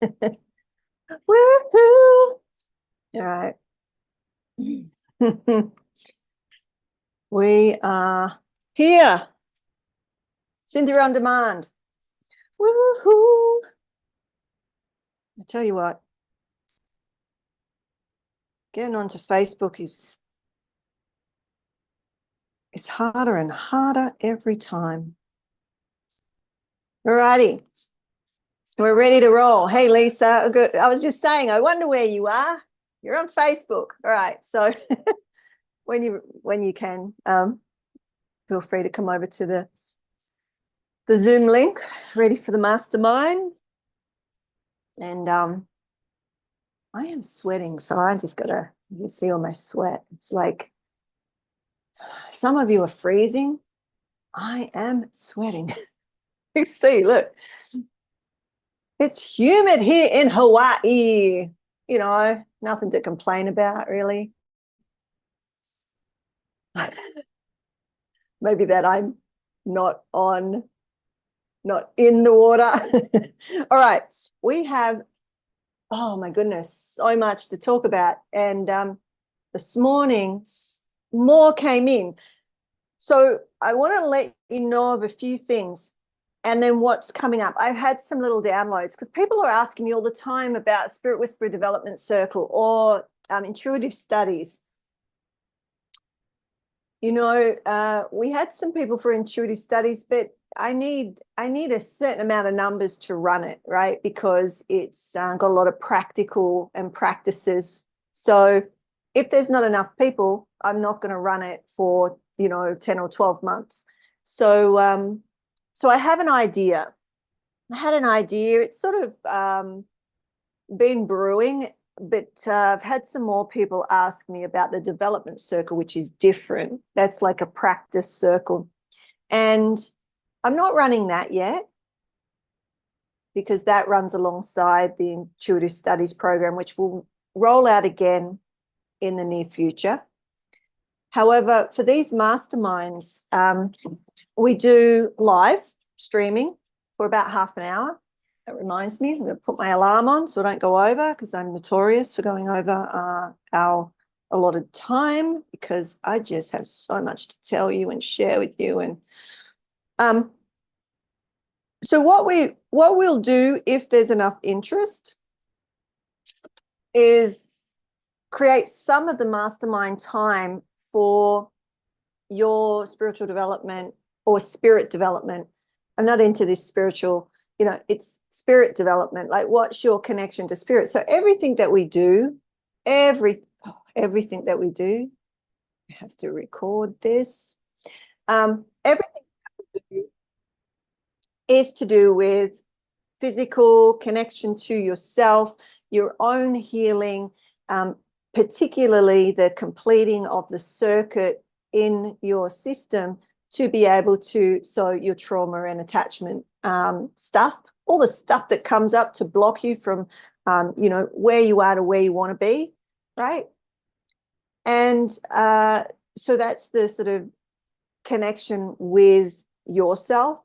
Woohoo! All right. We are here. Cynthia On Demand. Woohoo! I tell you what, getting onto Facebook is harder and harder every time. All righty. We're ready to roll. Hey, Lisa. Good. I was just saying, I wonder where you are. You're on Facebook. All right. So when you can, feel free to come over to the Zoom link, ready for the mastermind. And I am sweating, so I just gotta, you can see all my sweat. It's like some of you are freezing. I am sweating. You see, look. It's humid here in Hawaii. You know, nothing to complain about, really. Maybe that I'm not in the water. All right, we have, oh my goodness, so much to talk about. And this morning, more came in. So I want to let you know of a few things and then what's coming up. I've had some little downloads because people are asking me all the time about Spirit Whisperer Development Circle or intuitive studies. You know, we had some people for intuitive studies, but I need a certain amount of numbers to run it, right? Because it's got a lot of practical and practices. So if there's not enough people, I'm not going to run it for, 10 or 12 months. So so I have an idea. I had an idea. It's sort of been brewing, but I've had some more people ask me about the development circle, which is different. That's like a practice circle. And I'm not running that yet because that runs alongside the Intuitive Studies program, which will roll out again in the near future. However, for these masterminds, we do live streaming for about half an hour. That reminds me, I'm going to put my alarm on so I don't go over because I'm notorious for going over our allotted time because I just have so much to tell you and share with you. And so what we'll do if there's enough interest is create some of the mastermind time for your spiritual development or spirit development. I'm not into this spiritual, it's spirit development. Like, what's your connection to spirit? So everything that we do, everything that we do, I have to record this. Everything that we do is to do with physical connection to yourself, your own healing, particularly the completing of the circuit in your system to be able to, so your trauma and attachment stuff, all the stuff that comes up to block you from, where you are to where you want to be, right? And so that's the sort of connection with yourself.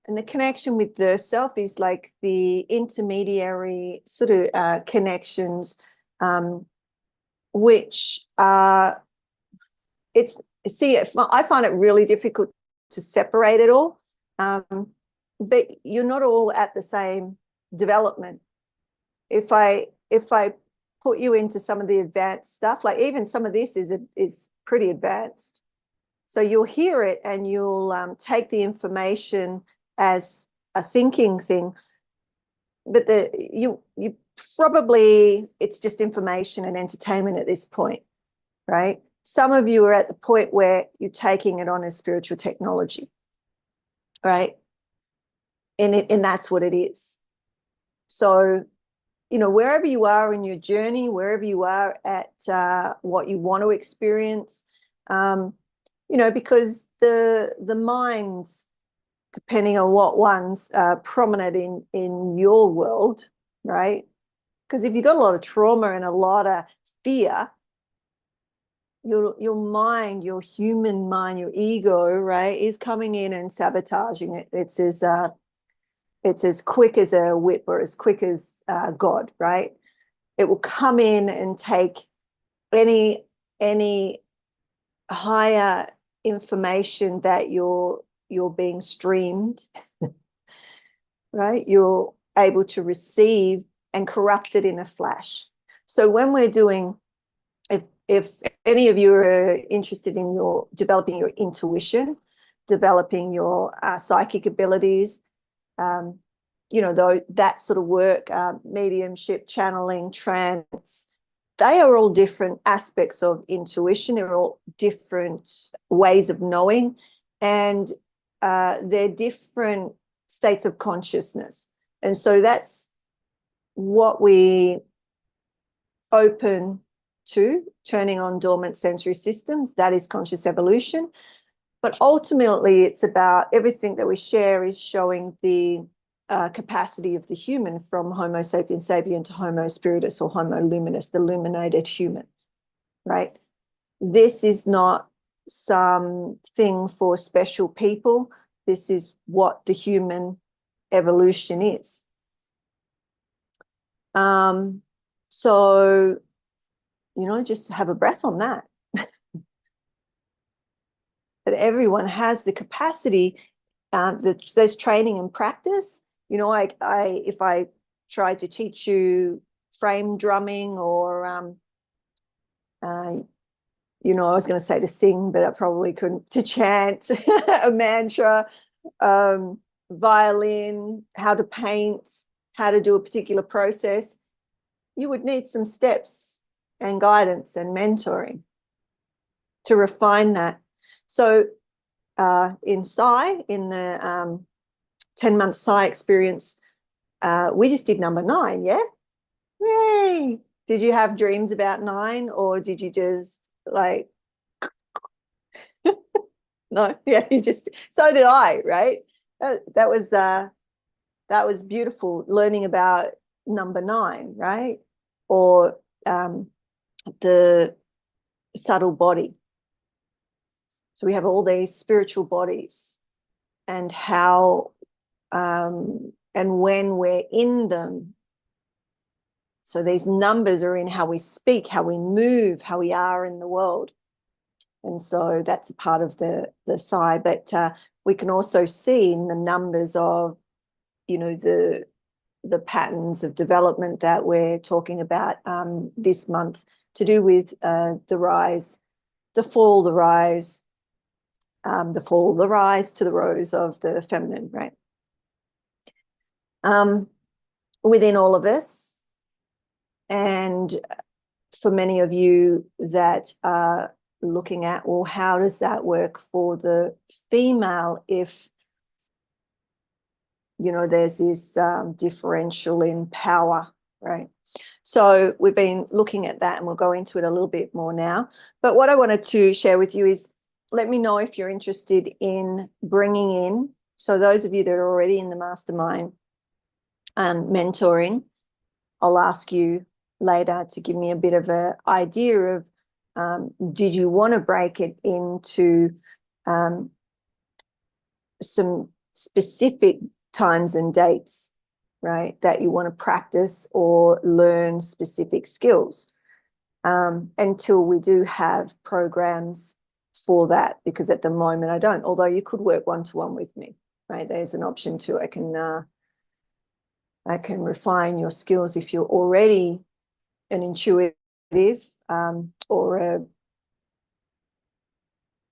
And the connection with the self is like the intermediary sort of connections, which are, I find it really difficult to separate it all. But you're not all at the same development. If I put you into some of the advanced stuff, like even some of this is pretty advanced. So you'll hear it and you'll take the information as a thinking thing, but you probably, it's just information and entertainment at this point, right? Some of you are at the point where you're taking it on as spiritual technology, right? And that's what it is. So, wherever you are in your journey, wherever you are at what you want to experience, because the minds, depending on what one's prominent in your world, right? Because if you've got a lot of trauma and a lot of fear, your mind, your human mind, your ego, right, is coming in and sabotaging it. It says, It's as quick as a whip or as quick as God, right? It will come in and take any higher information that you're being streamed, right? You're able to receive and corrupt it in a flash. So when we're doing, if any of you are interested in your developing your intuition, developing your psychic abilities, that sort of work, mediumship, channeling, trance, they are all different aspects of intuition. They're all different ways of knowing, and they're different states of consciousness. And so that's what we open to, turning on dormant sensory systems. That is conscious evolution. But ultimately, it's about everything that we share is showing the capacity of the human, from Homo sapiens sapien to Homo spiritus or Homo luminous, the illuminated human, right? This is not something for special people. This is what the human evolution is. So, just have a breath on that. That everyone has the capacity. There's training and practice. If I tried to teach you frame drumming or, I was going to say to sing, but I probably couldn't, to chant a mantra, violin, how to paint, how to do a particular process, you would need some steps and guidance and mentoring to refine that. So in the 10-month Psi experience, we just did number 9, yeah? Yay! Did you have dreams about 9, or did you just like, no, yeah, so did I, right? That was beautiful, learning about number 9, right? Or the subtle body. So we have all these spiritual bodies, and how and when we're in them. So these numbers are in how we speak, how we move, how we are in the world. And so that's a part of the psi. But we can also see in the numbers of, the patterns of development that we're talking about this month, to do with the rise, the fall, the rise, the rise to the rose of the feminine, right? Within all of us, and for many of you that are looking at, well, how does that work for the female if, there's this differential in power, right? So we've been looking at that, and we'll go into it a little bit more now. But what I wanted to share with you is, let me know if you're interested in bringing in, so those of you that are already in the mastermind mentoring, I'll ask you later to give me a bit of an idea of, did you want to break it into some specific times and dates, right, that you want to practice or learn specific skills, until we do have programs for that, because at the moment I don't, although you could work one-to-one with me, right? There's an option too. I can refine your skills if you're already an intuitive or a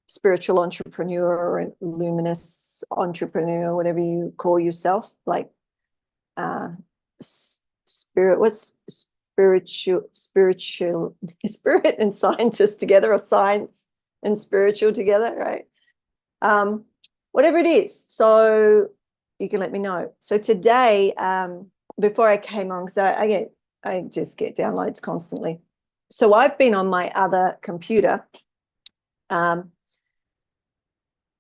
spiritual entrepreneur or a luminous entrepreneur, whatever you call yourself, like spiritual spirit and scientist together, or science and spiritual together, right? Whatever it is, so you can let me know. So today, before I came on, because I just get downloads constantly. So I've been on my other computer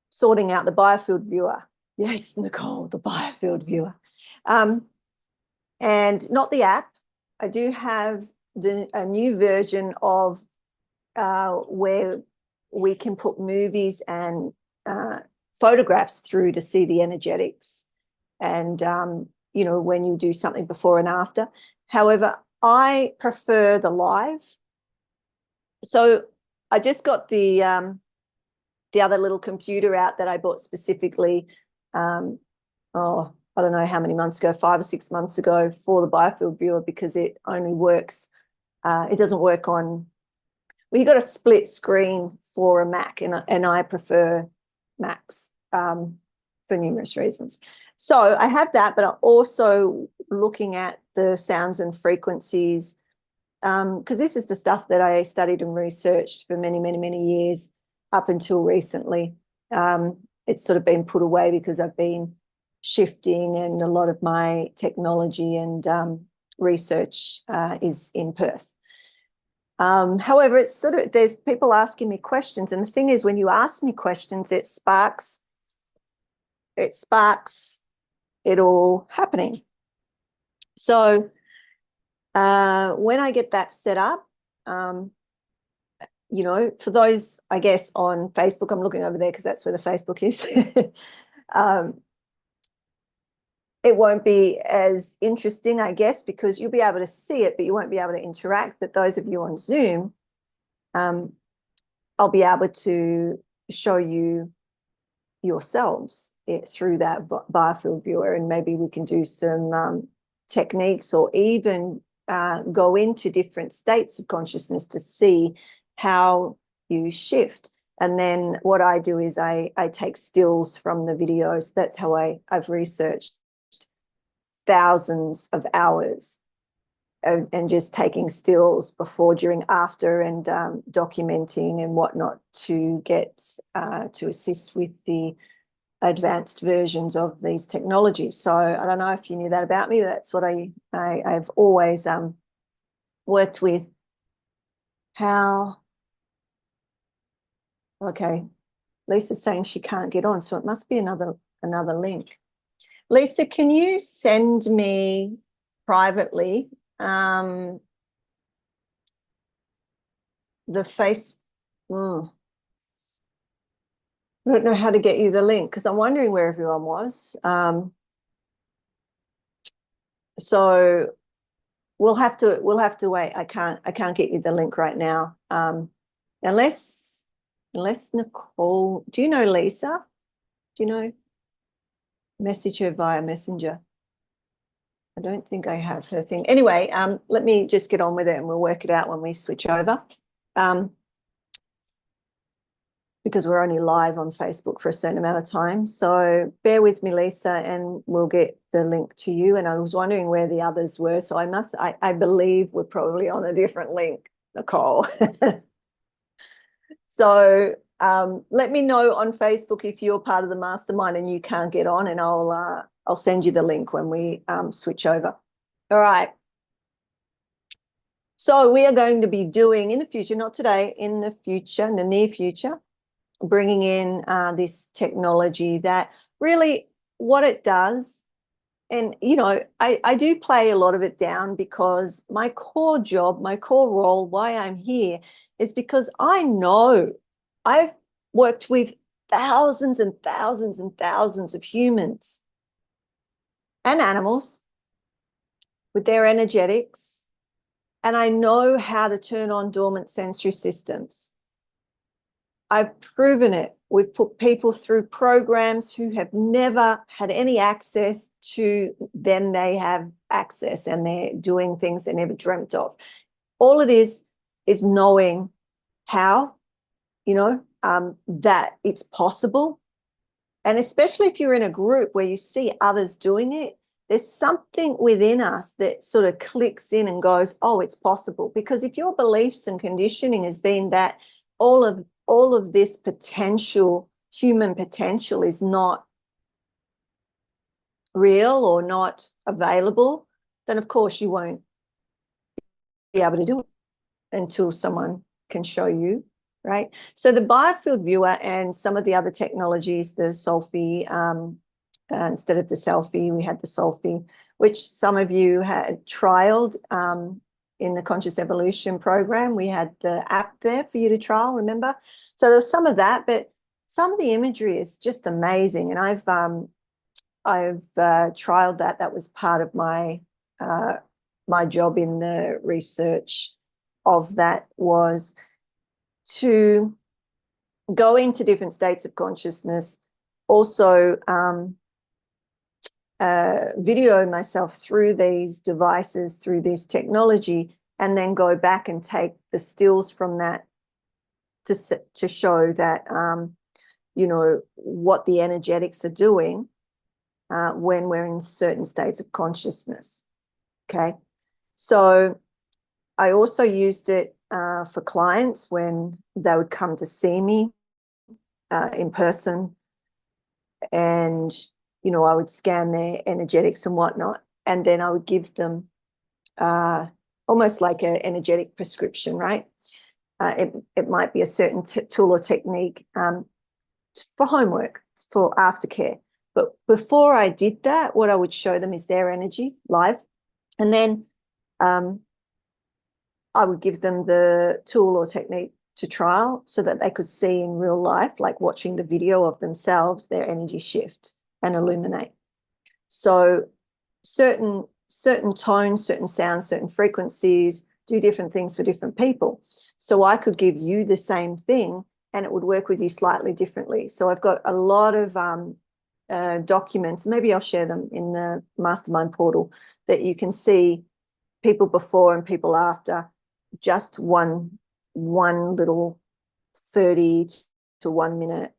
sorting out the biofield viewer. Yes, Nicole, the biofield viewer. And not the app. I do have a new version of where we can put movies and photographs through to see the energetics and you know, when you do something before and after. However, I prefer the live. So I just got the other little computer out that I bought specifically, oh, I don't know how many months ago, 5 or 6 months ago, for the biofield viewer, because it only works, it doesn't work on, well, you've got a split screen for a Mac, and I prefer Macs for numerous reasons. So I have that, but I'm also looking at the sounds and frequencies, because this is the stuff that I studied and researched for many, many, many years up until recently. It's sort of been put away because I've been shifting, and a lot of my technology and research is in Perth. However, it's sort of, there's people asking me questions, and the thing is, when you ask me questions, it sparks it all happening. So when I get that set up, you know, for those, I guess, on Facebook, I'm looking over there because that's where the Facebook is. It won't be as interesting, I guess, because you'll be able to see it, but you won't be able to interact. But those of you on Zoom, I'll be able to show you yourselves through that biofield viewer, and maybe we can do some techniques, or even go into different states of consciousness to see how you shift. And then what I do is I take stills from the videos. That's how I've researched thousands of hours, and just taking stills before, during, after, and documenting and whatnot to get to assist with the advanced versions of these technologies. So I don't know if you knew that about me. That's what I've always worked with. How? Okay, Lisa's saying she can't get on, so it must be another link. Lisa, can you send me privately the face? I don't know how to get you the link, because I'm wondering where everyone was. So we'll have to wait. I can't get you the link right now. Unless Nicole, do you know Lisa? Do you know? Message her via Messenger. I don't think I have her thing. Anyway, let me just get on with it, and we'll work it out when we switch over. Because we're only live on Facebook for a certain amount of time. So bear with me, Lisa, and we'll get the link to you. And I was wondering where the others were. So I believe we're probably on a different link, Nicole. So let me know on Facebook if you're part of the mastermind and you can't get on, and I'll send you the link when we switch over. All right. So we are going to be doing in the future, not today, in the future, in the near future, bringing in this technology that really what it does. And, you know, I do play a lot of it down, because my core job, my core role, why I'm here, is because I know I've worked with thousands and thousands and thousands of humans and animals with their energetics, and I know how to turn on dormant sensory systems. I've proven it. We've put people through programs who have never had any access to, then they have access, and they're doing things they never dreamt of. All it is knowing how, you know, that it's possible. And especially if you're in a group where you see others doing it, there's something within us that sort of clicks in and goes, oh, it's possible. Because if your beliefs and conditioning has been that all of this potential, human potential, is not real or not available, then of course you won't be able to do it until someone can show you, right? So the biofield viewer and some of the other technologies, the Solfi, instead of the selfie, we had the Solfi, which some of you had trialed in the Conscious Evolution program. We had the app there for you to trial, remember? So there was some of that, but some of the imagery is just amazing. And I've trialed that. That was part of my my job in the research of that, was to go into different states of consciousness, also video myself through these devices, through this technology, and then go back and take the stills from that to show that, you know, what the energetics are doing when we're in certain states of consciousness. Okay. So I also used it for clients when they would come to see me in person, and, you know, I would scan their energetics and whatnot, and then I would give them almost like an energetic prescription, right? It might be a certain tool or technique for homework, for aftercare. But before I did that, what I would show them is their energy live. And then I would give them the tool or technique to trial so that they could see in real life, like watching the video of themselves, their energy shift and illuminate. So certain tones, certain sounds, certain frequencies do different things for different people. So I could give you the same thing and it would work with you slightly differently. So I've got a lot of documents. Maybe I'll share them in the Mastermind portal, that you can see people before and people after, just one little 30 to 1 minute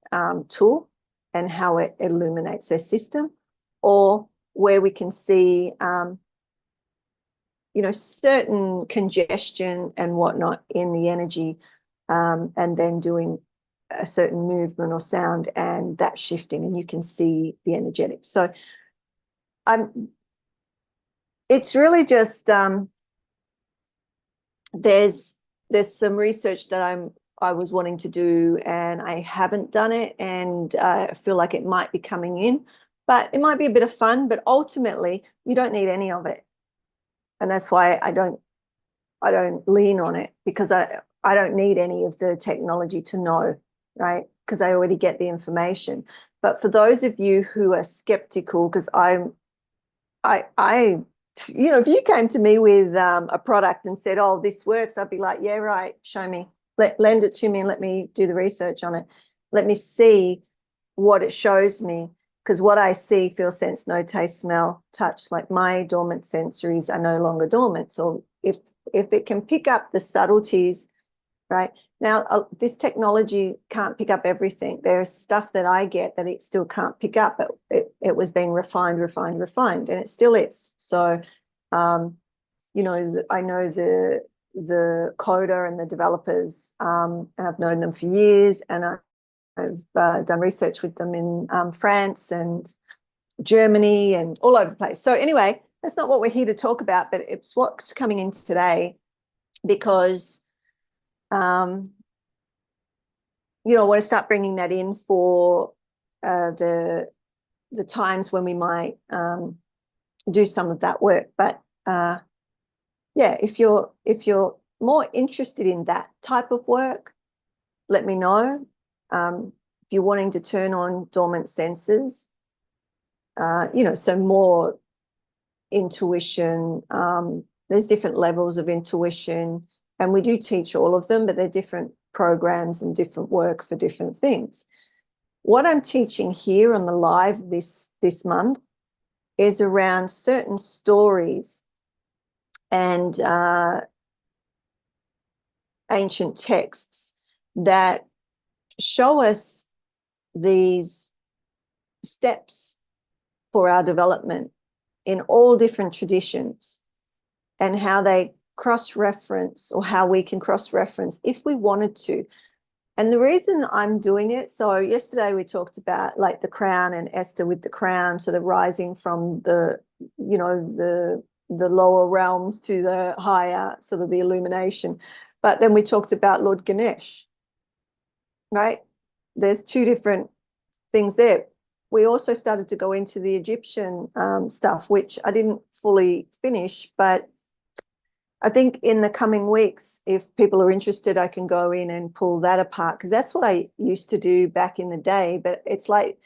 tool, and how it illuminates their system, or where we can see you know, certain congestion and whatnot in the energy, and then doing a certain movement or sound and that shifting, and you can see the energetics. So it's really just there's some research that I was wanting to do and I haven't done it, and I feel like it might be coming in, but it might be a bit of fun. But ultimately, you don't need any of it, and that's why I don't lean on it, because I don't need any of the technology to know, right? Because I already get the information. But for those of you who are skeptical, because I you know, if you came to me with a product and said, oh, this works, I'd be like, yeah, right, show me, lend it to me and let me do the research on it. Let me see what it shows me, because what I see, feel, sense, know, taste, smell, touch, like my dormant sensories are no longer dormant. So if it can pick up the subtleties, right? Now, this technology can't pick up everything. There's stuff that I get that it still can't pick up, but it was being refined, and it still is. So, you know, I know the coder and the developers, and I've known them for years, and I've done research with them in France and Germany and all over the place. So anyway, that's not what we're here to talk about, but it's what's coming in today, because you know, I want to start bringing that in for the times when we might do some of that work. But yeah, if you're more interested in that type of work, let me know. If you're wanting to turn on dormant senses, you know, so more intuition. There's different levels of intuition, and we do teach all of them, but they're different programs and different work for different things. What I'm teaching here on the live this month is around certain stories and ancient texts that show us these steps for our development in all different traditions, and how they cross-reference, or how we can cross-reference if we wanted to. And the reason I'm doing it, so yesterday we talked about like the crown and Esther with the crown, so the rising from the, you know, the lower realms to the higher, sort of the illumination. But then we talked about Lord Ganesh, right? There's two different things there. We also started to go into the Egyptian stuff, which I didn't fully finish, but I think in the coming weeks, if people are interested, I can go in and pull that apart, because that's what I used to do back in the day. But it's like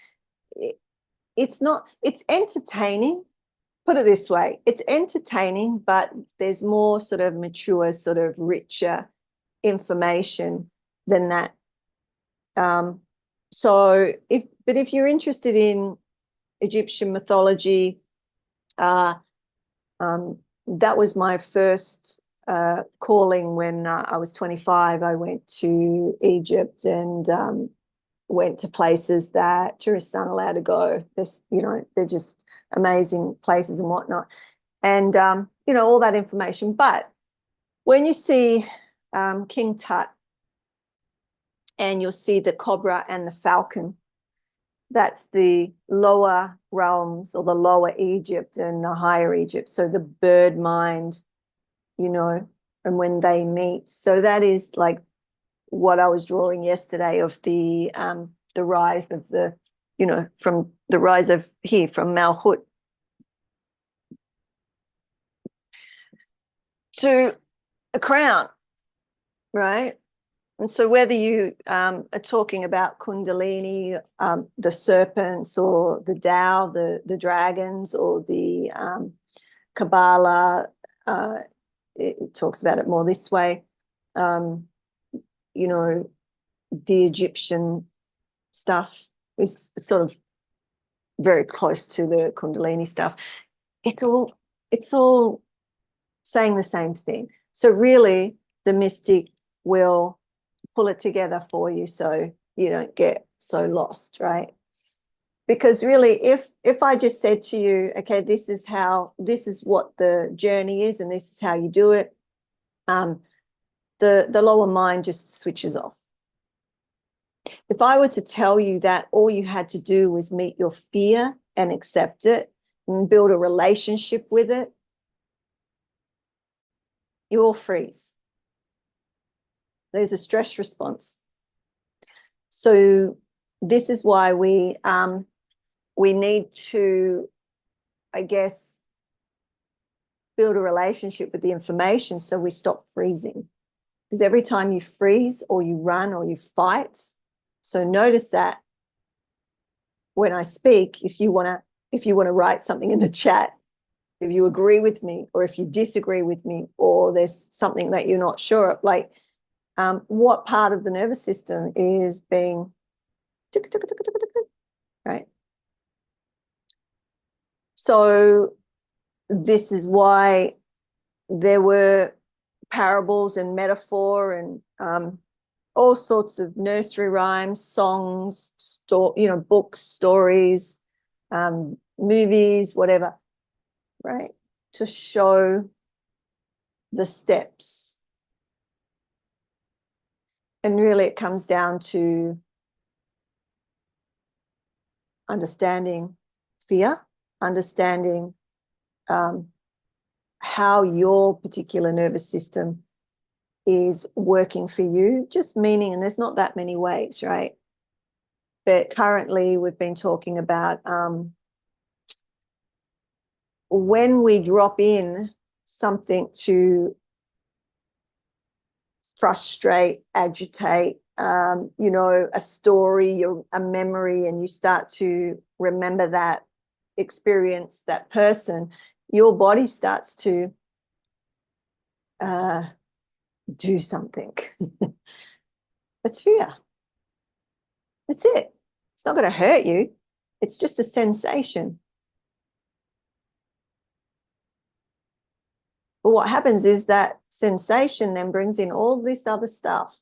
it's not, it's entertaining. Put it this way, it's entertaining, but there's more sort of mature, sort of richer information than that. So if you're interested in Egyptian mythology, that was my first calling when I was 25. I went to Egypt and went to places that tourists aren't allowed to go. They're just amazing places and whatnot. And, all that information. But when you see King Tut and you'll see the cobra and the falcon, that's the lower realms or the lower Egypt and the higher Egypt. So the bird mind, and when they meet. So that is like what I was drawing yesterday of the rise of from the rise of from Malhut to a crown, right? And so whether you are talking about Kundalini, the serpents, or the Tao, the dragons, or the Kabbalah, it talks about it more this way. The Egyptian stuff is sort of very close to the Kundalini stuff. It's all saying the same thing. So really, the mystic will pull it together for you so you don't get so lost, right? Because really, if I just said to you, okay, this is what the journey is and this is how you do it, the lower mind just switches off. If I were to tell you that all you had to do was meet your fear and accept it and build a relationship with it, you all freeze. There's a stress response. So this is why we need to, I guess, build a relationship with the information so we stop freezing. Because every time you freeze or you run or you fight, so notice that when I speak, if you want to write something in the chat, if you agree with me or if you disagree with me or there's something that you're not sure of, like what part of the nervous system is being right? So this is why there were parables and metaphor and all sorts of nursery rhymes, songs, books, stories, movies, whatever, right? To show the steps. And really it comes down to understanding fear, understanding how your particular nervous system is working for you, just meaning, and there's not that many ways, right? But currently we've been talking about when we drop in something to frustrate, agitate, a story, a memory, and you start to remember that experience, that person, your body starts to do something. That's fear. That's it. It's not going to hurt you. It's just a sensation. But what happens is that sensation then brings in all this other stuff.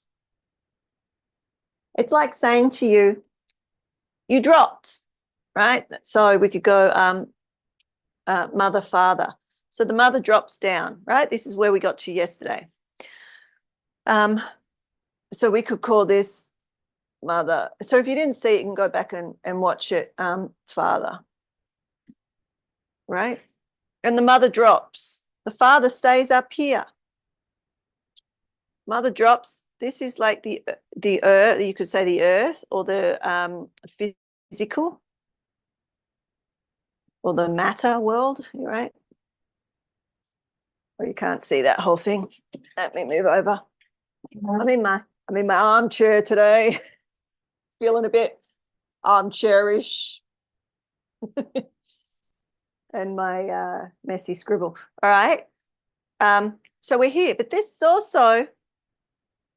It's like saying to you, you dropped, right? So we could go mother, father. So the mother drops down, right? This is where we got to yesterday. So we could call this mother. So if you didn't see it, you can go back and watch it, father, right? And the mother drops. The father stays up here. Mother drops. This is like the earth, you could say the earth, or the physical, or the matter world, right? Well, you can't see that whole thing. Let me move over. I'm in my armchair today, feeling a bit armchairish. and my messy scribble. All right. So we're here, but this is also,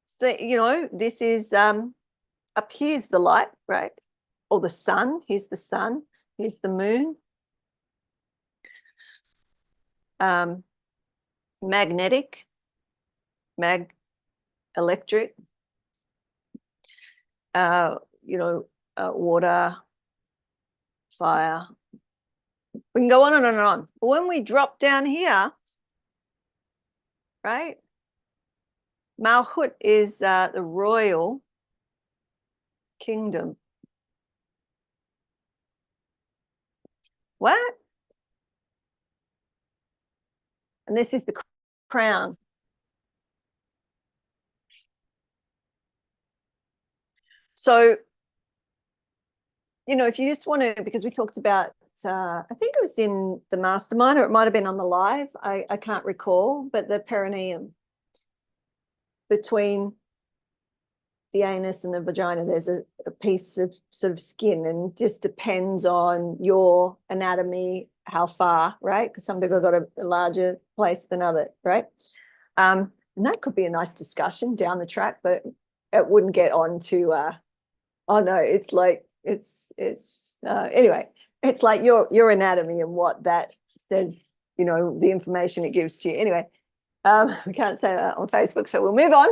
so, you know, this is up here's the light, right? Or the sun. Here's the sun. Here's the moon. Magnetic, electric, you know, water, fire. We can go on and on and on. But when we drop down here, right? Malchut is the royal kingdom. What? And this is the crown. So, you know, if you just want to, because we talked about, I think it was in the Mastermind, or it might have been on the live, I can't recall, but the perineum between the anus and the vagina, there's a piece of sort of skin, and just depends on your anatomy, how far, right? Because some people have got a larger place than other, right? And that could be a nice discussion down the track, but it wouldn't get on to, oh no, it's like, anyway, it's like your anatomy and what that says, you know, the information it gives to you. Anyway, we can't say that on Facebook, so we'll move on.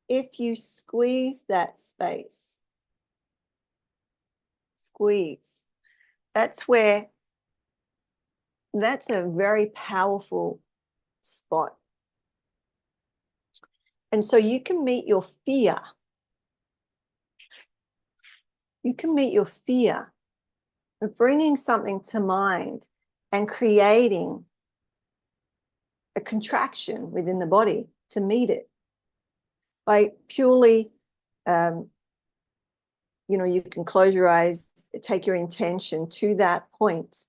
If you squeeze that space, that's a very powerful spot. And so you can meet your fear. You can meet your fear of bringing something to mind and creating a contraction within the body to meet it by purely, you know, you can close your eyes, take your intention to that point.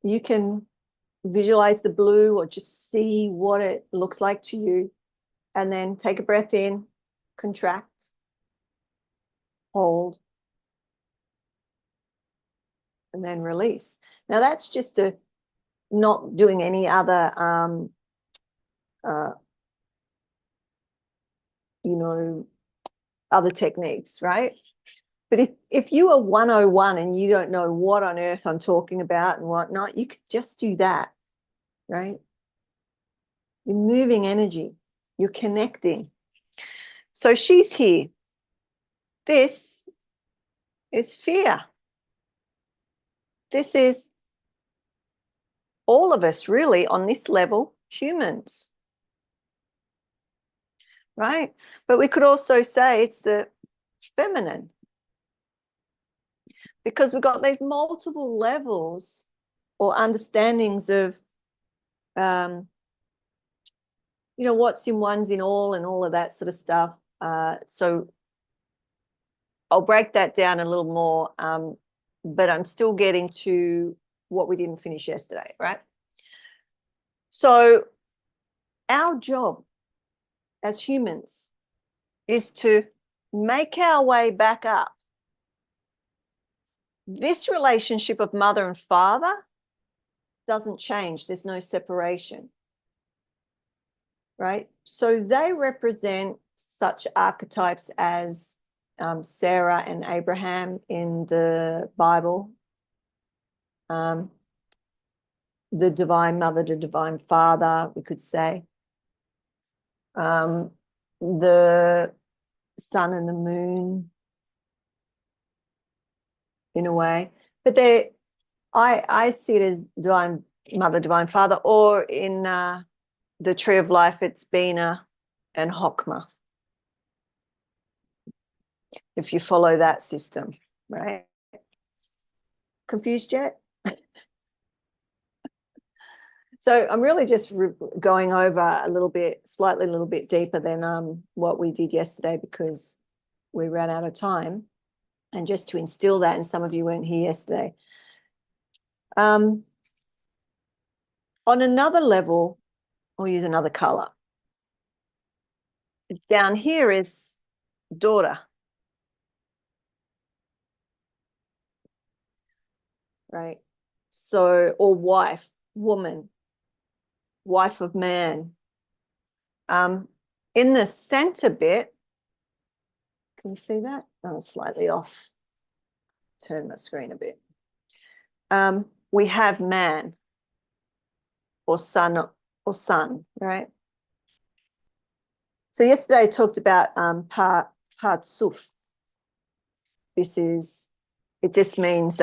You can visualize the blue or just see what it looks like to you, and then take a breath in, contract, hold, and then release. Now that's just not doing any other you know, other techniques, right? But if you are 101 and you don't know what on earth I'm talking about and whatnot, you could just do that, right? You're moving energy, you're connecting. So she's here. This is fear. This is all of us really on this level, humans, right? But we could also say it's the feminine, because we've got these multiple levels or understandings of, you know, what's in one's in all and all of that sort of stuff. So I'll break that down a little more, but I'm still getting to what we didn't finish yesterday, right? So our job as humans is to make our way back up. This relationship of mother and father doesn't change. There's no separation, right? So they represent such archetypes as Sarah and Abraham in the Bible, the divine mother, the divine father, we could say, the sun and the moon, in a way. But I see it as divine mother, divine father, or in the tree of life, it's Bina and Hokmah, if you follow that system, right? Confused yet? So I'm really just going over a little bit deeper than what we did yesterday, because we ran out of time, and just to instill that, and some of you weren't here yesterday. On another level, I'll use another color. Down here is daughter, right? So, or wife, woman, wife of man. In the center bit, can you see that? Oh, it's slightly off. Turn my screen a bit. We have man or son, right? So yesterday I talked about partsuf. It just means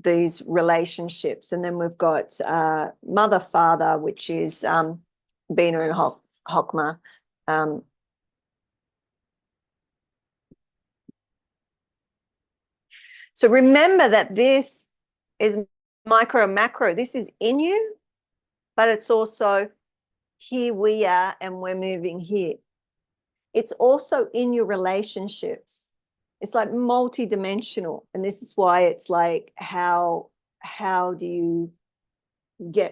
these relationships. And then we've got mother, father, which is Bina and Hokmah. So remember that this is micro and macro. This is in you, but it's also here we are and we're moving here. It's also in your relationships. It's like multidimensional. And this is why it's like, how do you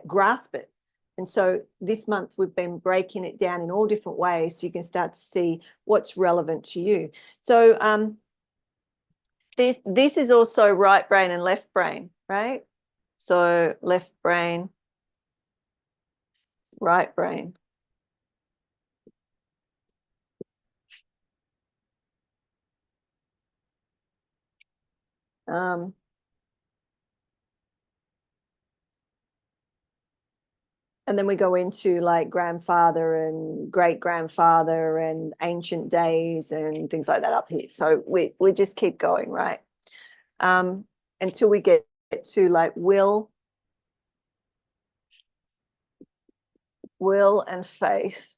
grasp it? And so this month we've been breaking it down in all different ways so you can start to see what's relevant to you. So this is also right brain and left brain, right? So left brain, right brain. And then we go into like grandfather and great grandfather and ancient days and things like that up here. So we just keep going, right? Until we get to like will and faith,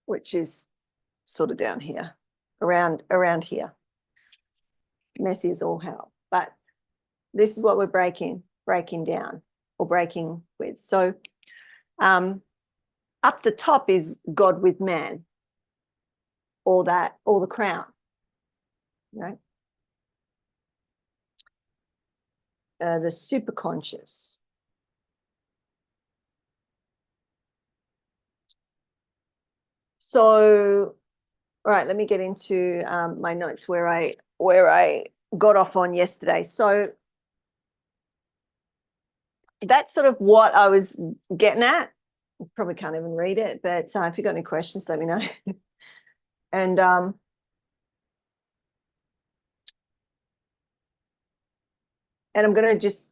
which is sort of down here, around here. Messy as all hell, but this is what we're breaking down or breaking with. So up the top is God with man, all the crown, right? The superconscious. So, all right, let me get into my notes where I got off on yesterday. So that's sort of what I was getting at. I probably can't even read it, but if you've got any questions, let me know. And I'm going to just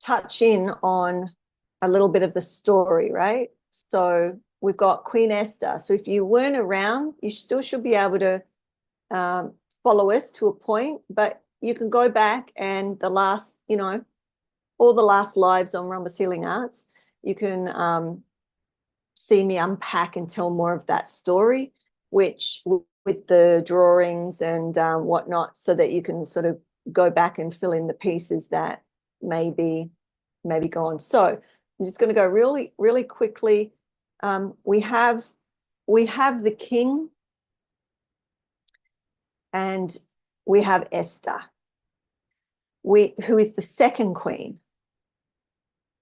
touch in on a little bit of the story, right? So we've got Queen Esther. So if you weren't around, you still should be able to follow us to a point, but you can go back and the last, all the last lives on Rumba's Healing Arts, you can see me unpack and tell more of that story, which with the drawings and whatnot, so that you can sort of go back and fill in the pieces that may be gone. So I'm just going to go really, really quickly. We have the king and we have Esther, who is the second queen.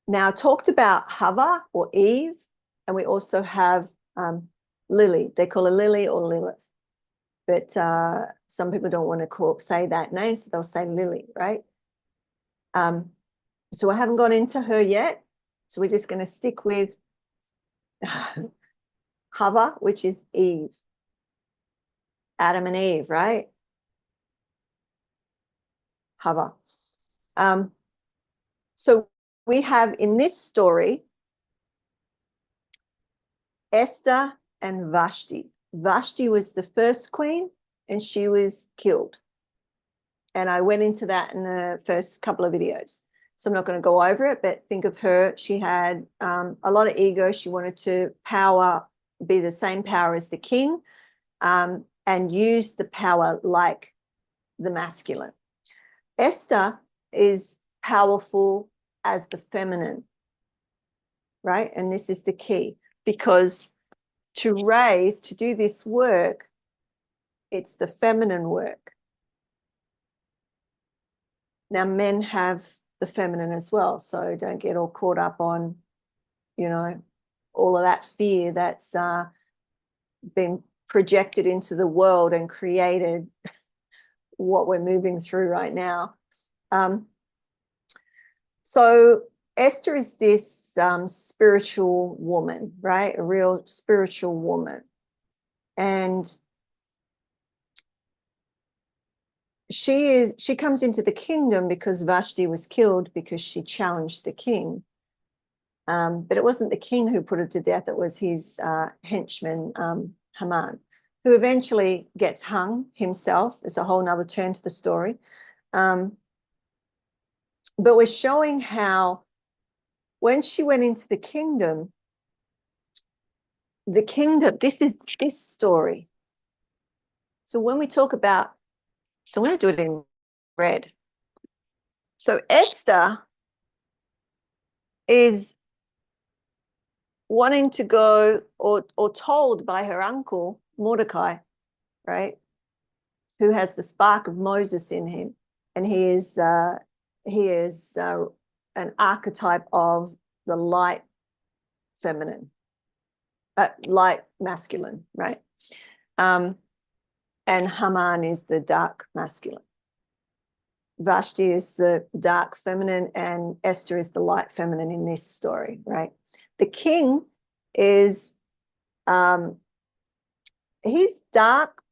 Now, I talked about Hava or Eve, and we also have Lily. They call her Lily or Lilith, but some people don't want to say that name, so they'll say Lily, right? So I haven't gone into her yet, so we're just going to stick with Hava, which is Eve, Adam and Eve, right? Hava. So we have in this story Esther and Vashti. Vashti was the first queen and she was killed. And I went into that in the first couple of videos. So I'm not going to go over it, but think of her. She had a lot of ego. She wanted to be the same power as the king, and use the power like the masculine. Esther is powerful as the feminine, right? And this is the key, because to do this work, it's the feminine work. Now, men have the feminine as well, so don't get all caught up on, all of that fear that's been projected into the world and created what we're moving through right now. So Esther is this spiritual woman, right? A real spiritual woman. And she comes into the kingdom because Vashti was killed because she challenged the king. But it wasn't the king who put her to death. It was his henchman, Haman, who eventually gets hung himself. There's a whole nother turn to the story. But we're showing how when she went into the kingdom, this is this story. So when we talk about, so I'm going to do it in red. So Esther is wanting to go, or told by her uncle Mordecai, right, who has the spark of Moses in him, and he is an archetype of the light feminine, light masculine, right? And Haman is the dark masculine. Vashti is the dark feminine, and Esther is the light feminine in this story, right? The king is, he's dark,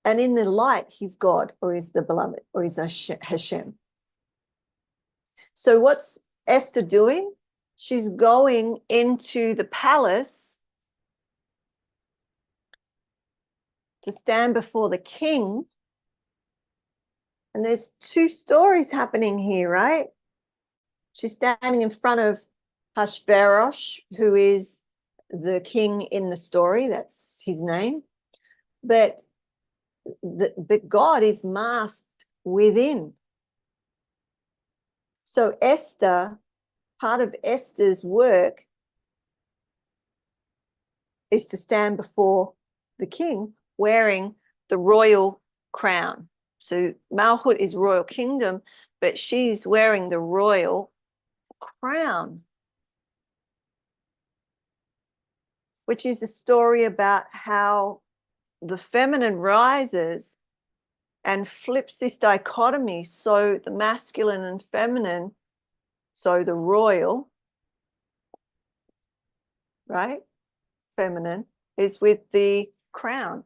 and in the light, he's God, or he's the beloved, or he's Hashem. So what's Esther doing? She's going into the palace to stand before the king. And there's two stories happening here, right? She's standing in front of Hashverosh, who is the king in the story. That's his name. But God is masked within. So Esther, part of Esther's work is to stand before the king wearing the royal crown. So Malchut is royal kingdom, but she's wearing the royal crown, which is a story about how the feminine rises and flips this dichotomy. So the masculine and feminine, so the royal, right, feminine, is with the crown.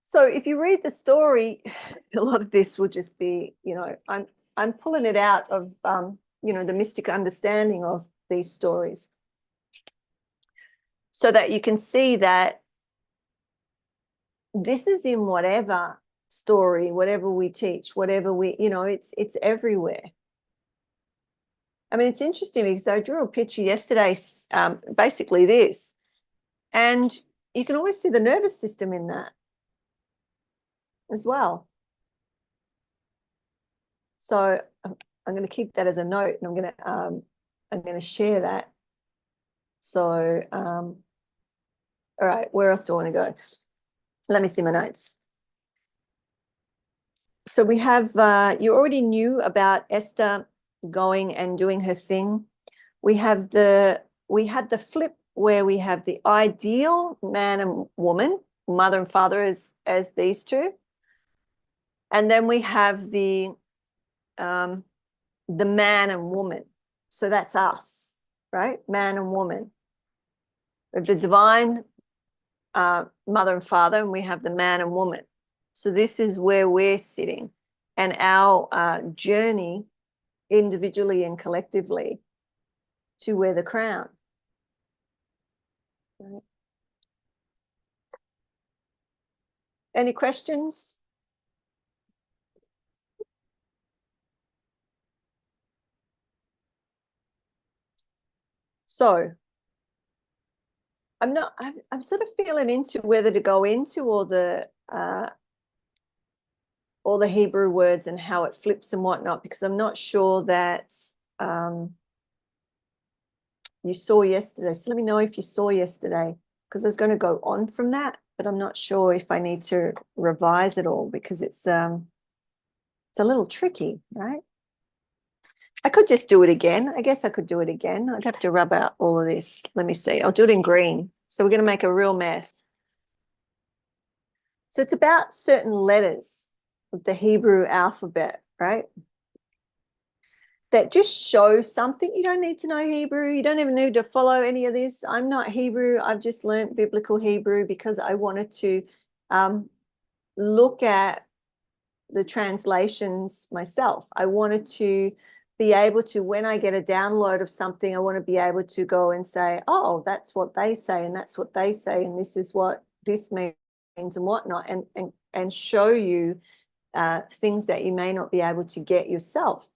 So if you read the story, a lot of this will just be, I'm pulling it out of, the mystic understanding of these stories, so that you can see that this is in whatever story, whatever we teach, whatever we, it's everywhere. I mean, it's interesting because I drew a picture yesterday, basically this, and you can always see the nervous system in that as well. So I'm going to keep that as a note, and I'm going to share that. So, all right, where else do I want to go? Let me see my notes. So we have, you already knew about Esther going and doing her thing. We had the flip where we have the ideal man and woman, mother and father as these two. And then we have the man and woman. So that's us, right? Man and woman. The divine mother and father, and we have the man and woman. So this is where we're sitting, and our journey individually and collectively to wear the crown. Right. Any questions? So I'm sort of feeling into whether to go into all the Hebrew words and how it flips and whatnot, because I'm not sure that you saw yesterday. So let me know if you saw yesterday, because I was going to go on from that, but I'm not sure if I need to revise it all, because it's a little tricky, right? I could just do it again. I guess I could do it again. I'd have to rub out all of this. Let me see. I'll do it in green So we're going to make a real mess. So it's about certain letters of the Hebrew alphabet, right? That just show something. You don't need to know Hebrew. You don't even need to follow any of this. I'm not Hebrew. I've just learned biblical Hebrew because I wanted to look at the translations myself. I wanted to be able to, when I get a download of something, I want to be able to go and say, oh, that's what they say, and that's what they say, and this is what this means and whatnot, and show you things that you may not be able to get yourself.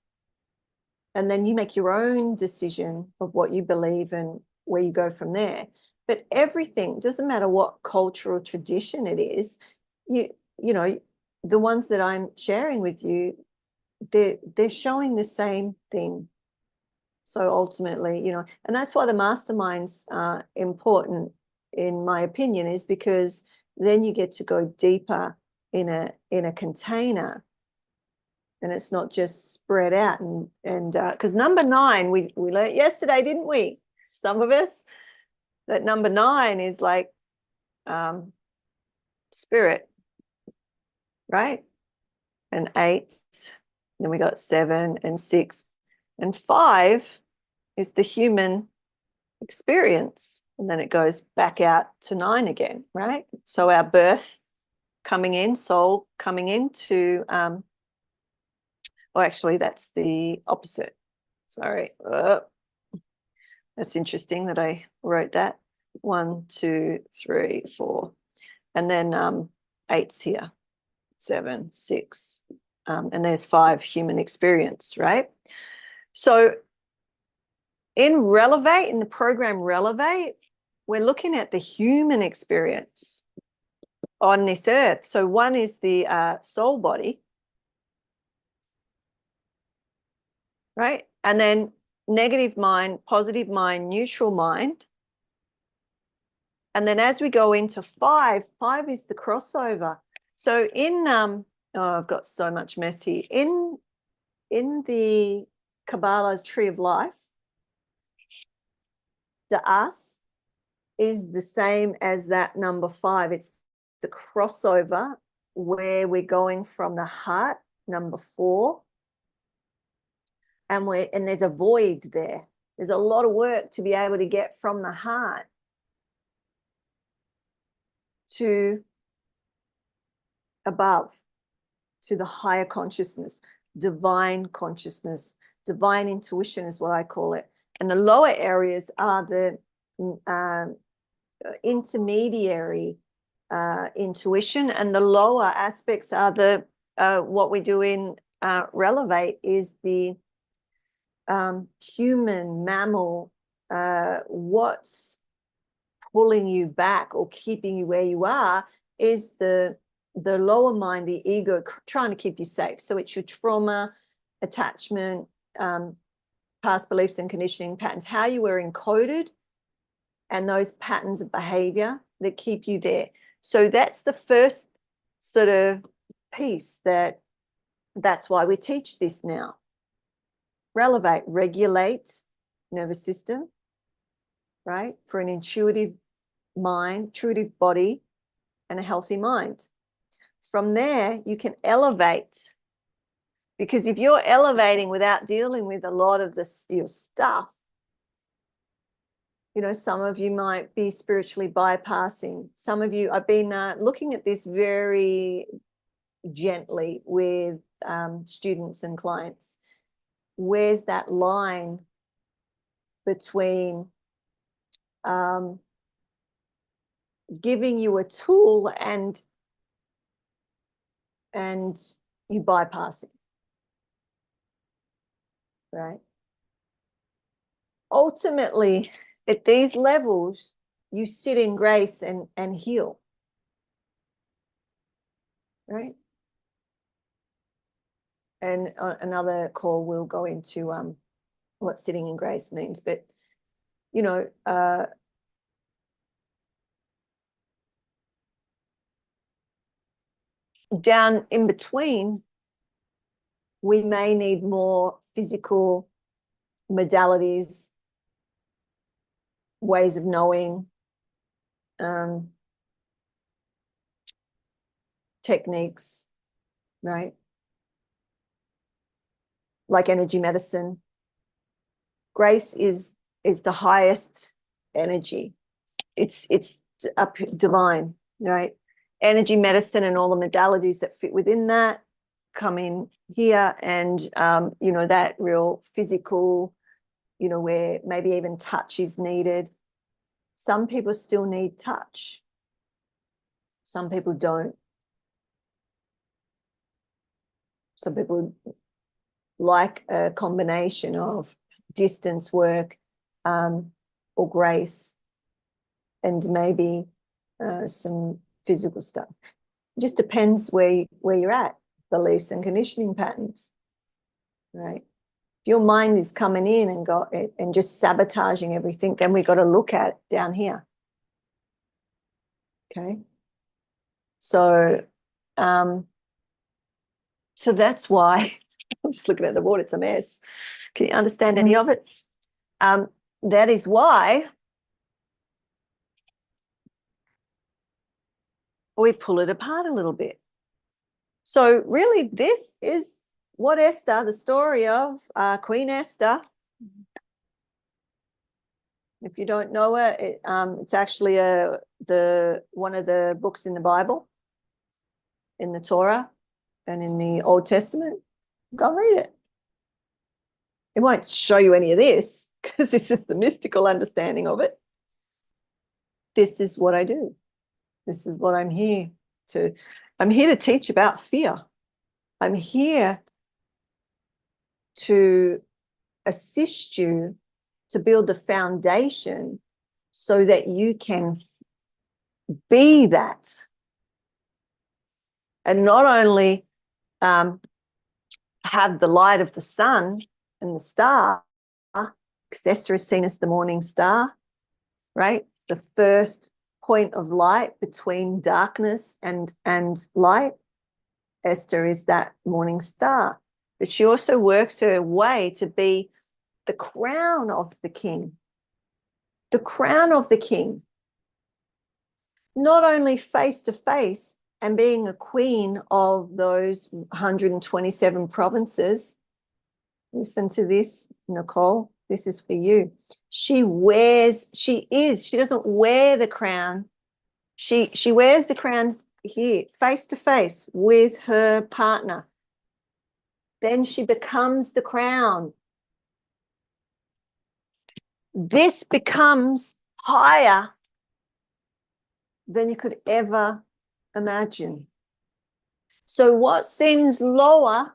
And then you make your own decision of what you believe and where you go from there. But everything, doesn't matter what cultural tradition it is, you know, the ones that I'm sharing with you, they're showing the same thing. So ultimately, you know, and that's why the masterminds are important, in my opinion, is because then you get to go deeper in a container, and it's not just spread out. And because number 9, we learned yesterday, didn't we? Some of us, that number 9 is like spirit, right? And 8, then we got 7 and 6, and 5 is the human experience, and then it goes back out to 9 again, right? So our birth coming in, soul coming into actually that's the opposite. Sorry. That's interesting that I wrote that. 1, 2, 3, 4, and then 8's here, 7, 6, and there's 5, human experience, right? So in the program Relevate, we're looking at the human experience on this earth. So 1 is the soul body, right? And then negative mind, positive mind, neutral mind. And then as we go into 5 is the crossover. So in I've got so much mess here. In the Kabbalah's tree of life, the us is the same as that number 5. It's the crossover where we're going from the heart, number 4, and there's a void there. There's a lot of work to be able to get from the heart to above, to the higher consciousness, divine consciousness, divine intuition is what I call it. And the lower areas are the intermediary intuition, and the lower aspects are the what we do in Relevate is the human mammal. What's pulling you back or keeping you where you are is the lower mind, the ego, trying to keep you safe. So it's your trauma, attachment, past beliefs and conditioning patterns, how you were encoded, and those patterns of behavior that keep you there. So that's the first sort of piece. That's why we teach this now. Relevate, regulate nervous system, right? For an intuitive mind, intuitive body, and a healthy mind. From there, you can elevate, because if you're elevating without dealing with a lot of your stuff, you know, some of you might be spiritually bypassing. Some of you, I've been looking at this very gently with students and clients. Where's that line between giving you a tool and you bypassing, right? Ultimately, at these levels, you sit in grace and heal, right? And another call will go into what sitting in grace means. But, you know, down in between, we may need more physical modalities, ways of knowing, techniques, right? Like energy medicine. Grace is the highest energy. It's up divine, right? Energy medicine and all the modalities that fit within that come in here, and you know, that real physical, you know, where maybe even touch is needed. Some people still need touch. Some people don't. Some people like a combination of distance work or grace and maybe some physical stuff. It just depends where you're at, beliefs and conditioning patterns, right? If your mind is coming in and just sabotaging everything, then we got to look at down here. Okay. So that's why I'm just looking at the board, it's a mess. Can you understand any of it? That is why we pull it apart a little bit. So really, this is what Esther, the story of Queen Esther. If you don't know it, it's actually one of the books in the Bible, in the Torah, and in the Old Testament. Go read it. It won't show you any of this because this is the mystical understanding of it. This is what I do. This is what I'm here to. I'm here to teach about fear. I'm here to assist you to build the foundation so that you can be that. And not only have the light of the sun and the star, because Esther is seen as the morning star, right? The first point of light between darkness and light. Esther is that morning star. But she also works her way to be the crown of the king. The crown of the king. Not only face to face and being a queen of those 127 provinces. Listen to this, Nicole. This is for you. She doesn't wear the crown. She wears the crown here, face to face with her partner. Then she becomes the crown. This becomes higher than you could ever imagine. So what seems lower,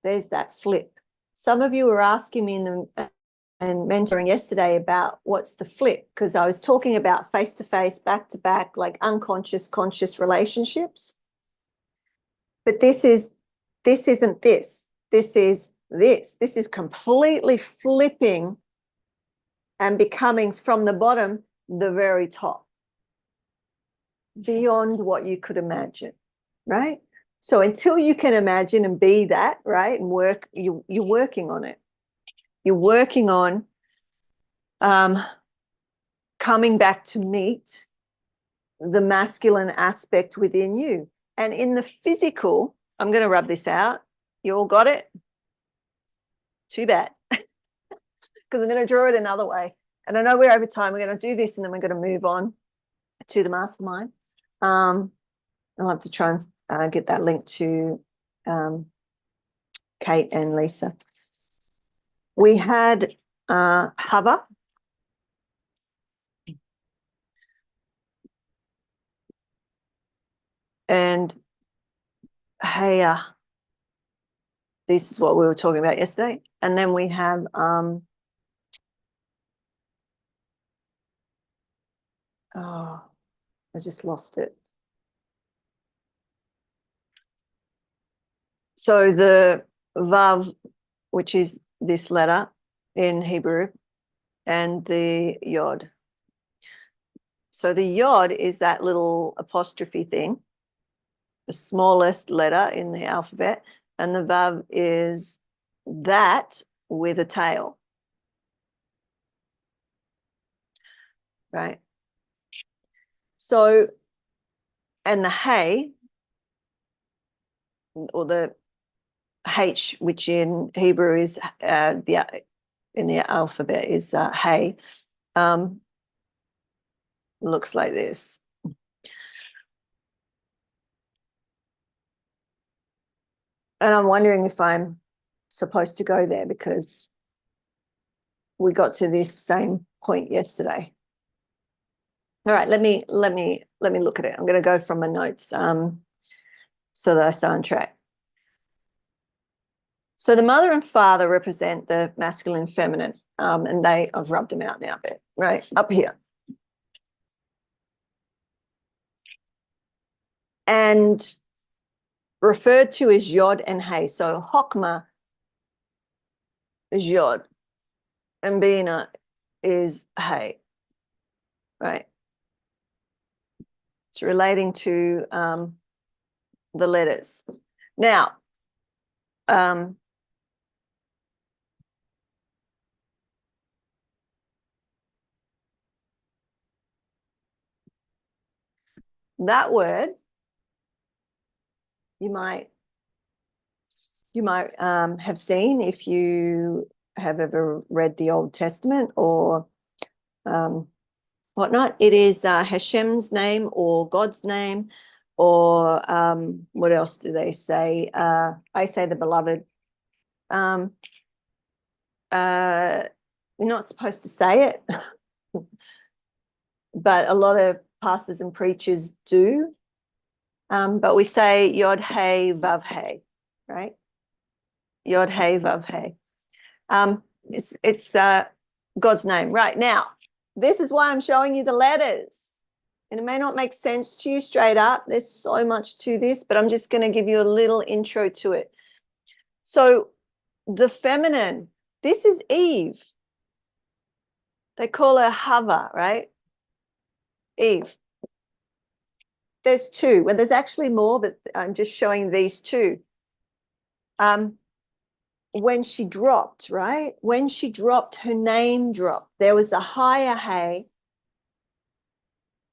there's that flip. Some of you were asking me and mentoring yesterday about what's the flip, because I was talking about face-to-face, back-to-back, like unconscious, conscious relationships. But this isn't this. This is this. This is completely flipping and becoming from the bottom the very top, beyond what you could imagine, right? So until you can imagine and be that, right, and work, you're working on it. You're working on coming back to meet the masculine aspect within you. And in the physical, I'm going to rub this out. You all got it? Too bad. Because I'm going to draw it another way. And I know we're over time. We're going to do this and then we're going to move on to the mastermind. I'll have to try and get that link to Kate and Lisa. We had Hava. And Haya. This is what we were talking about yesterday. And then we have oh, I just lost it. So the Vav, which is this letter in Hebrew, and the Yod. So the Yod is that little apostrophe thing, the smallest letter in the alphabet, and the Vav is that with a tail. Right? So, and the hay, or the H, which in Hebrew is in the alphabet is hay, looks like this. And I'm wondering if I'm supposed to go there, because we got to this same point yesterday. All right, let me look at it. I'm going to go from my notes so that I stay on track. So the mother and father represent the masculine and feminine, and I've rubbed them out now a bit, right up here. And referred to as Yod and Hey. So Chokmah is Yod and Bina is Hey, right? It's relating to the letters. Now, that word, you might have seen if you have ever read the Old Testament or whatnot. It is Hashem's name or God's name, or what else do they say? I say the beloved. You're not supposed to say it, but a lot of pastors and preachers do. But we say Yod Hey Vav Hey, right? Yod Hey Vav Hey. It's God's name. Right now, this is why I'm showing you the letters. And it may not make sense to you straight up. There's so much to this, but I'm just going to give you a little intro to it. So the feminine, this is Eve. They call her Hava, right? Eve. There's two. Well, there's actually more, but I'm just showing these two. When she dropped, right? When she dropped, her name dropped. There was a higher hay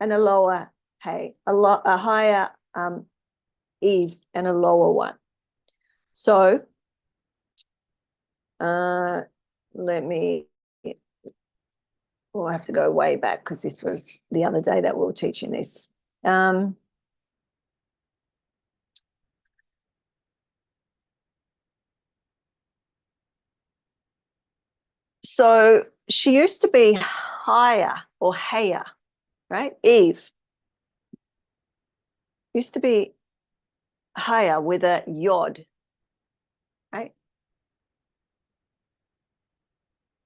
and a lower hay, a higher Eve and a lower one. So let me, I have to go way back because this was the other day that we were teaching this. So she used to be higher or higher, right? Eve used to be higher with a yod, right?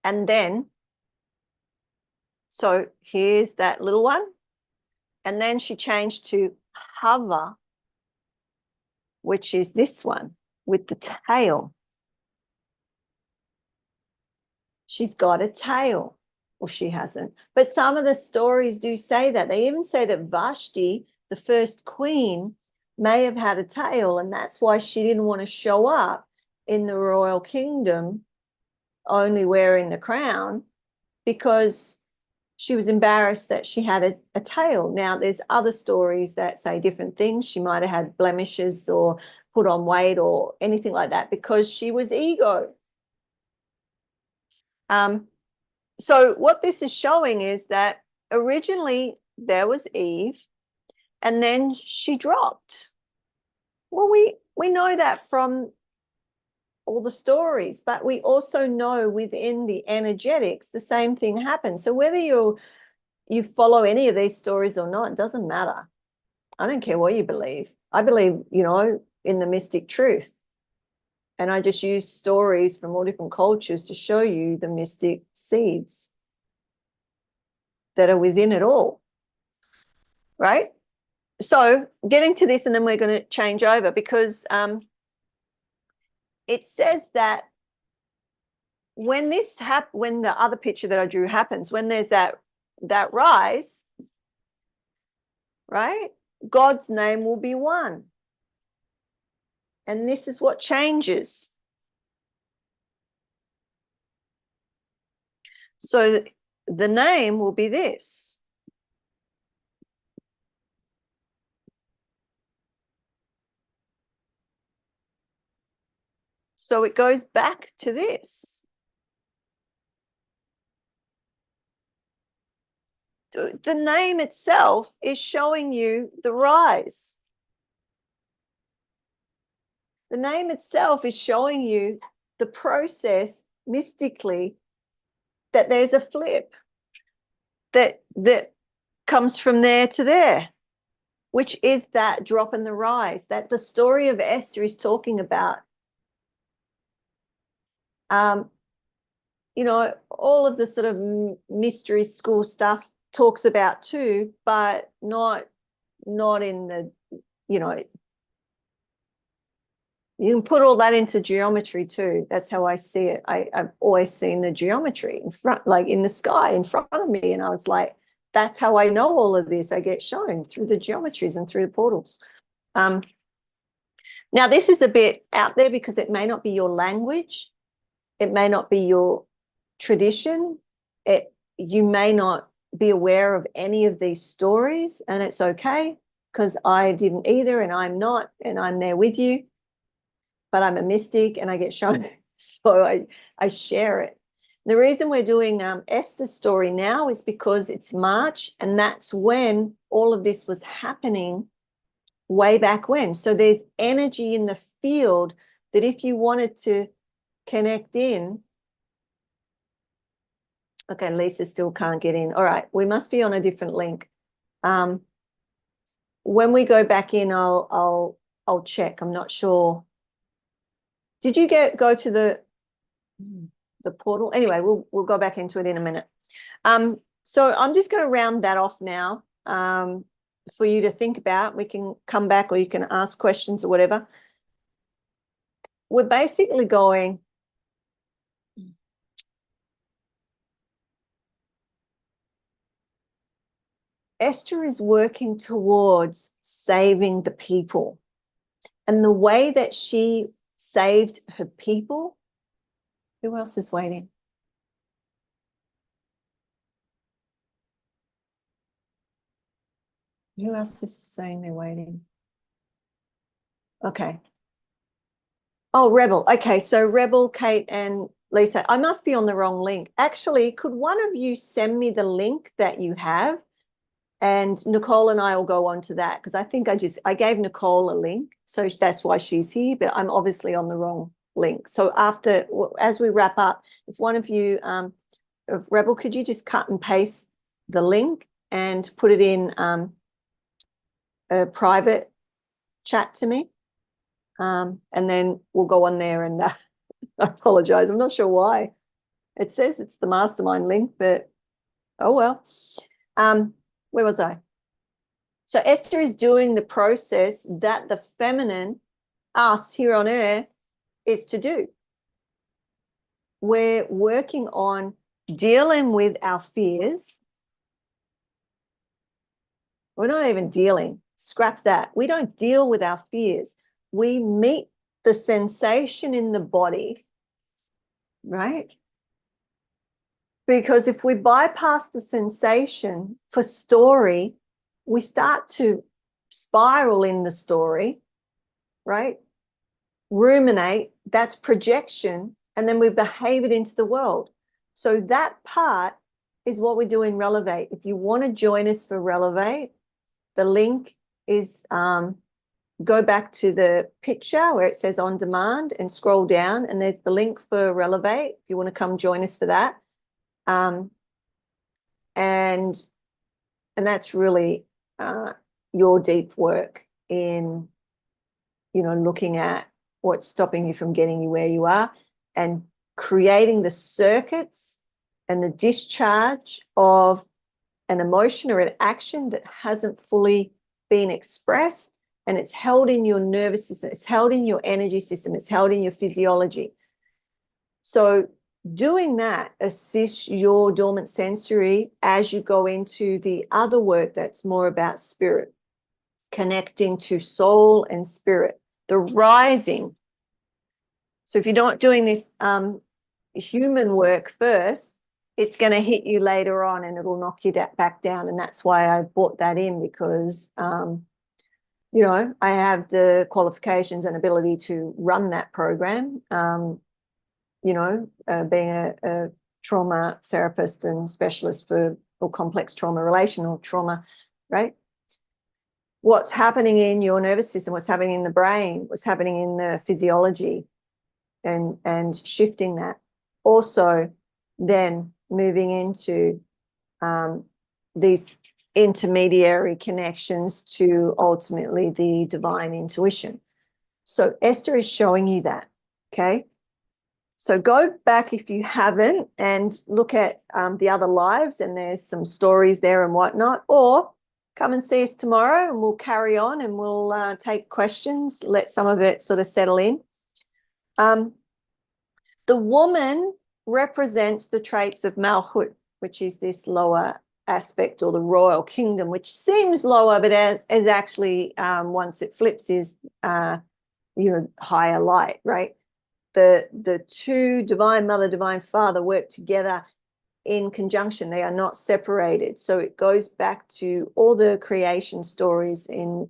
And then, so here's that little one. And then she changed to Hava, which is this one with the tail. She's got a tail. Well, she hasn't. But some of the stories do say that. They even say that Vashti, the first queen, may have had a tail, and that's why she didn't want to show up in the royal kingdom only wearing the crown, because she was embarrassed that she had a tail. Now, there's other stories that say different things. She might have had blemishes or put on weight or anything like that because she was ego. So what this is showing is that originally there was Eve, and then she dropped. Well, we know that from all the stories, but we also know within the energetics the same thing happens. So whether you follow any of these stories or not, it doesn't matter. I don't care what you believe. I believe, in the mystic truth. And I just use stories from all different cultures to show you the mystic seeds that are within it all, right? So getting to this, and then we're going to change over, because it says that when when the other picture that I drew happens, when there's that rise, right, God's name will be one. And this is what changes. So the name will be this. So it goes back to this. The name itself is showing you the rise. The name itself is showing you the process mystically, that there's a flip that comes from there to there, which is that drop in the rise that the story of Esther is talking about. You know, all of the sort of mystery school stuff talks about too, but not in the, you know, you can put all that into geometry too. That's how I see it. I've always seen the geometry in front, like in the sky in front of me. And I was like, that's how I know all of this. I get shown through the geometries and through the portals. Now, this is a bit out there because it may not be your language. It may not be your tradition. You may not be aware of any of these stories, and it's okay, because I didn't either, and I'm not, and I'm there with you. But I'm a mystic and I get shown it. So I share it. The reason we're doing Esther's story now is because it's March, and that's when all of this was happening way back when. So there's energy in the field that if you wanted to connect in. Okay, Lisa still can't get in. All right, we must be on a different link. When we go back in, I'll check. I'm not sure. Did you go to the portal? Anyway, we'll go back into it in a minute. So I'm just going to round that off now for you to think about. We can come back, or you can ask questions or whatever. We're basically going, Esther is working towards saving the people. And the way that she saved her people, who else is waiting? Who else is saying they're waiting? Okay. Oh, Rebel. Okay, so Rebel, Kate, and Lisa. I must be on the wrong link. Actually, could one of you send me the link that you have? And Nicole and I will go on to that, because I think I gave Nicole a link, so that's why she's here, but I'm obviously on the wrong link. So as we wrap up, if one of you, Rebel, could you just cut and paste the link and put it in a private chat to me? And then we'll go on there, and I apologize. I'm not sure why. It says it's the Mastermind link, but oh well. Where was I? So Esther is doing the process that the feminine, us here on earth, is to do. We're working on dealing with our fears. We're not even dealing. Scrap that. We don't deal with our fears. We meet the sensation in the body, right? Because if we bypass the sensation for story, we start to spiral in the story, right? Ruminate, that's projection, and then we behave it into the world. So that part is what we do in Relevate. If you want to join us for Relevate, the link is go back to the picture where it says On Demand and scroll down, and there's the link for Relevate if you want to come join us for that. And that's really your deep work in, you know, looking at what's stopping you from getting you where you are, and creating the circuits and the discharge of an emotion or an action that hasn't fully been expressed, and it's held in your nervous system, it's held in your energy system, it's held in your physiology. So doing that assists your dormant sensory as you go into the other work that's more about spirit, connecting to soul and spirit, the rising. So if you're not doing this human work first, it's going to hit you later on and it'll knock you back down. And that's why I brought that in, because you know, I have the qualifications and ability to run that program. You know, being a trauma therapist and specialist for complex trauma, relational trauma, right? What's happening in your nervous system, what's happening in the brain, what's happening in the physiology, and shifting that. Also, then moving into these intermediary connections to ultimately the divine intuition. So Esther is showing you that, okay? So go back if you haven't and look at the other lives, and there's some stories there and whatnot, or come and see us tomorrow and we'll carry on and we'll take questions, let some of it sort of settle in. The woman represents the traits of Malchut, which is this lower aspect, or the royal kingdom, which seems lower, but as actually once it flips is higher light, right? The two, divine mother, divine father, work together in conjunction. They are not separated. So it goes back to all the creation stories in,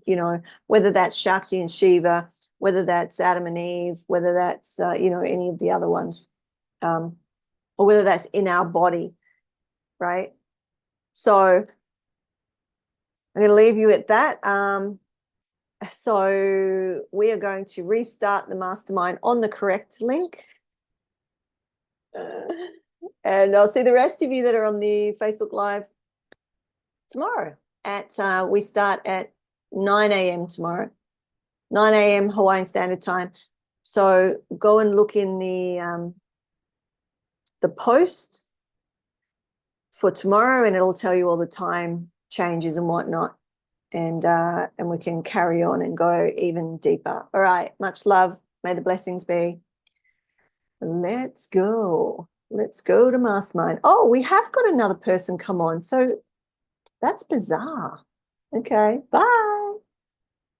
whether that's Shakti and Shiva, whether that's Adam and Eve, whether that's any of the other ones, or whether that's in our body, right? So I'm going to leave you at that. So we are going to restart the mastermind on the correct link. And I'll see the rest of you that are on the Facebook Live tomorrow. We start at 9 a.m. tomorrow, 9 a.m. Hawaiian Standard Time. So go and look in the post for tomorrow, and it'll tell you all the time changes and whatnot. And we can carry on and go even deeper. All right. Much love. May the blessings be. Let's go. Let's go to Mastermind. Oh, we have got another person come on. So that's bizarre. Okay. Bye.